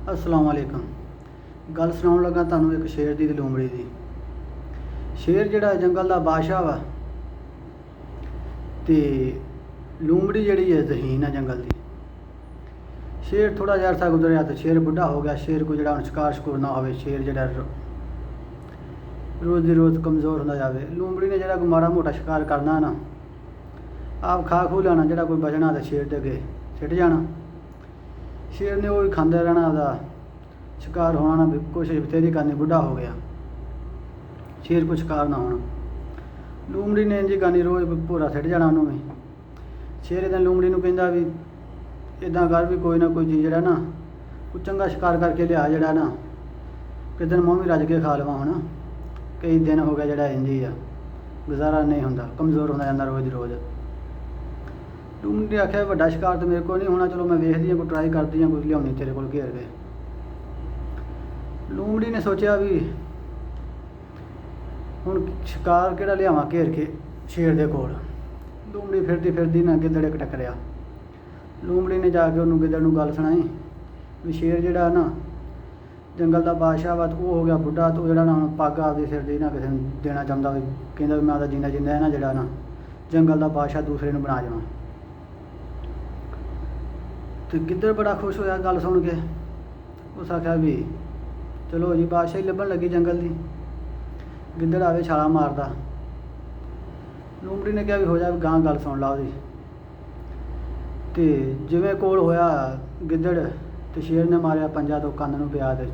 अस्सलाम वालेकुम। गल सुनाउण लगा तुहानूं एक शेर दी ते लूमड़ी दी। शेर जिहड़ा जंगल दा बादशाह वा ते लूमड़ी जिहड़ी है ज़हीन है जंगल दी। शेर थोड़ा जिहा अरसा गुजरिया तो शेर बुढ़ा हो गया। शेर को जिहड़ा शिकार शकूर ना होवे, शेर जिहड़ा रोज़ दी रोज़ कमज़ोर होंदा जावे। लूमड़ी ने जिहड़ा कोई माड़ा मोटा शिकार करना ना, आप खा खू लैना, जिहड़ा कोई बचना तो शेर दे अगे सिट जाना। शेर ने वो खांदे रहना, ਉਹਦਾ शिकार होना ना, कोशिश बथेरी करनी, बुढ़ा हो गया, शेर को शिकार ना होना। लूमड़ी ने इंज करनी, रोज़ भोरा सिट जाना ਉਹਨੂੰ भी। शेर इदां लूमड़ी ਨੂੰ ਕਹਿੰਦਾ ਵੀ इदां कर भी कोई ना कोई चीज़ ਜਿਹੜਾ ना ਕੋਈ ਚੰਗਾ शिकार करके लिया, ਜਿਹੜਾ ना किस दिन मैं भी रज के खा लवां। ਹੁਣ कई दिन हो गए ਜਿਹੜਾ इंज ही आ, गुजारा नहीं होंदा, कमज़ोर होंदा ਜਾਂਦਾ रोज़ रोज़। लूमड़ी ने आख्या वड्डा शिकार तो मेरे को नहीं होना, चलो मैं वेखदी कोई ट्राई करदी कोई लियाउनी तेरे को घेर के। लूमड़ी ने सोचा भी हुण शिकार किहड़ा लियावां घेर के शेर दे कोल। लूमड़ी फिरदी फिरदी ना गिद्दड़ इक टकरिया। लूमड़ी ने जाके उन्होंने गिद्दड़ नूं गल सुणाई भी शेर जिहड़ा ना जंगल का बादशाह वा, तो वो हो गया बुढ़ा, तो जिहड़ा ना हुण पग आपदे सिर दी ना किसी नूं देना चाहुंदा, भी कहंदा भी मैं आपदा जींदा जींदा है ना जिहड़ा ना जंगल का बादशाह दूसरे नूं बना जावां। तो गिद्दड़ बड़ा खुश होया गल सुन के। उस आख्या भी चलो जी बादशाही लभन लगी जंगल की। गिद्दड़ आवे छाला मारदा। लूमड़ी ने कहा भी हो जा, गां गल सुन ला ਉਹਦੀ। तो जिवें कोल होया गिद्दड़, तो शेर ने मारिया पंजा, तो कंन नूं पिया, तो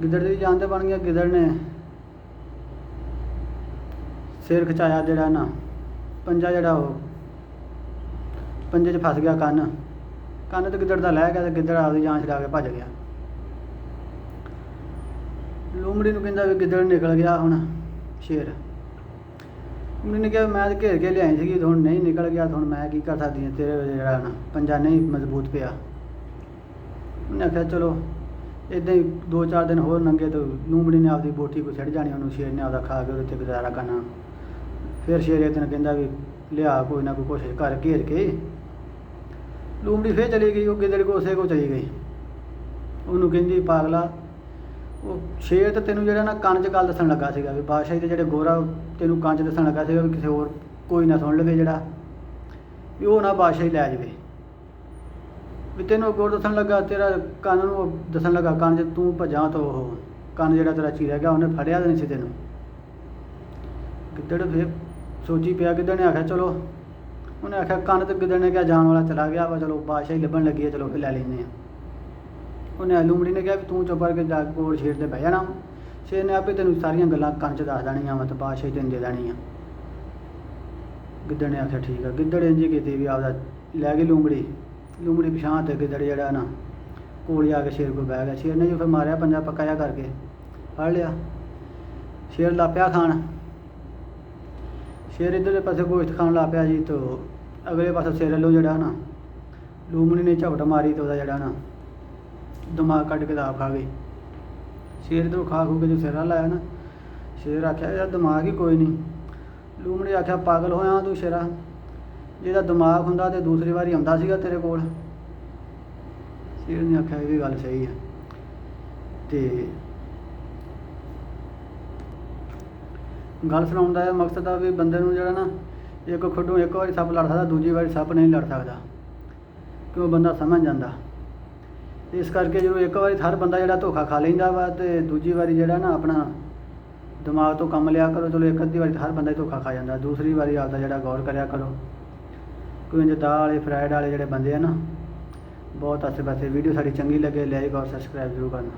गिद्दड़ दी जान ते बन गया। गिद्दड़ ने सिर खचाया, जिहड़ा ना पंजा जिहड़ा वो पंजे च फस गया, कंन तो गिद्दड़ दा लह गया, तो गिद्दड़ आपदी जान छड़ा के भज गया। लूमड़ी नूं कहंदा भी गिद्दड़ निकल गया हुण शेर। लूमड़ी ने कहा मैं तो घेर के लियाई सी, हुण नहीं निकल गया, तो हुण मैं की कर सकदी हां, तेरे जिहड़ा ना पंजा नहीं मजबूत पिया। उन्हें आख्या चलो इदां ही 2-4 दिन होर लंघे, तो लूमड़ी ने आपदी बोटी को सिट जानी, उन्होंने शेर ने आपदा खा के उत्ते गुजारा करना। फिर शेर एक दिन कहंदा भी लिया कोई ना कोई कोशिश कर घेर के। लूमड़ी फिर चली गई, वो गिद्दड़ को उसे को चली गई। उन्होंने कहंदी पागला, वो शेर तो तेनों जिहड़ा ना कंन च गल दस्सण लगा सीगा भी बादशाही दे जिहड़े गोरा तेनों कंन च दस्सण लगा सीगा भी किसी होर कोई ना सुन लवे, जिहड़ा भी वो ना बादशाही लै जावे। भी तेनों गोर दस्सण लगा, तेरा कंन नूं दस्सण लगा, कंन च तूं भज्जां तो ओह कंन जिहड़ा तेरा चीरिया गया, उन्हें फड़िया नहीं सी तेनों। गिद्दड़ फिर सोची पिया। गिद्दड़ ने आख्या चलो, उन्हें आख्या कंन तो गिद्दड़ ने क्या जान वाला चला गया वा, चलो बादशाही लभन लगी है, चलो फिर लै लैंदे आं। उन्हें लूमड़ी ने कहा भी तू चुप करके जा कोल शेर ते बह जाना। शेर ने आपे तेन सारिया गल्लां कंन च दस देनियां वा, तो बादशाही तेन दे देनी आ। गिद्दड़ ने आख्या ठीक है। गिद्दड़ इंज कीती भी आपदा लै गई लूमड़ी। लूमड़ी पिछां ते गिद्दड़ जिहड़ा ना कोल आके शेर को बह गया। शेर ने जो फिर मारिया पंजा पक्का जा करके फड़ लिया। शेर ला पिया खान। शेर इधरले पासे गोश्त खान ला पिया जी, तो अगले पासे सिर लो जिहड़ा ना लूमड़ी ने झपट मारी, तो जिहड़ा ना दिमाग कट के आप खा गई। शेर इधरों खा खू के जो सिर लाया ना, शेर आख्या यार दिमाग ही कोई नहीं। लूमड़ी आख्या पागल होया तू शेरा, जिहदा दिमाग हुंदा तो दूसरी बारी आउंदा सीगा तेरे कोल। शेर ने आख्या ये भी गल सही है। तो गल सुनाउण दा मकसद आ भी बंदे नूं जिहड़ा ना एक खुडों एक बारी सप लड़ सकदा, दूजी बारी सप नहीं लड़ सकदा, क्यों बंदा समझ जांदा। इस करके जो एक बारी हर बंदा जिहड़ा धोखा खा लैंदा वा, तो दूजी बारी जिहड़ा ना अपना दिमाग तो कम लिया करो। चलो एक अद्धी बारी हर बंदा ही धोखा खा जाता, दूसरी बारी आपदा जिहड़ा गौर करिया करो। कोई इंज दाल वाले फ्राइड वाले जिहड़े बंदे हैं ना, बहुत आसे पासे वीडियो साड़ी चंगी लगे लाइक और सब्सक्राइब जरूर करना।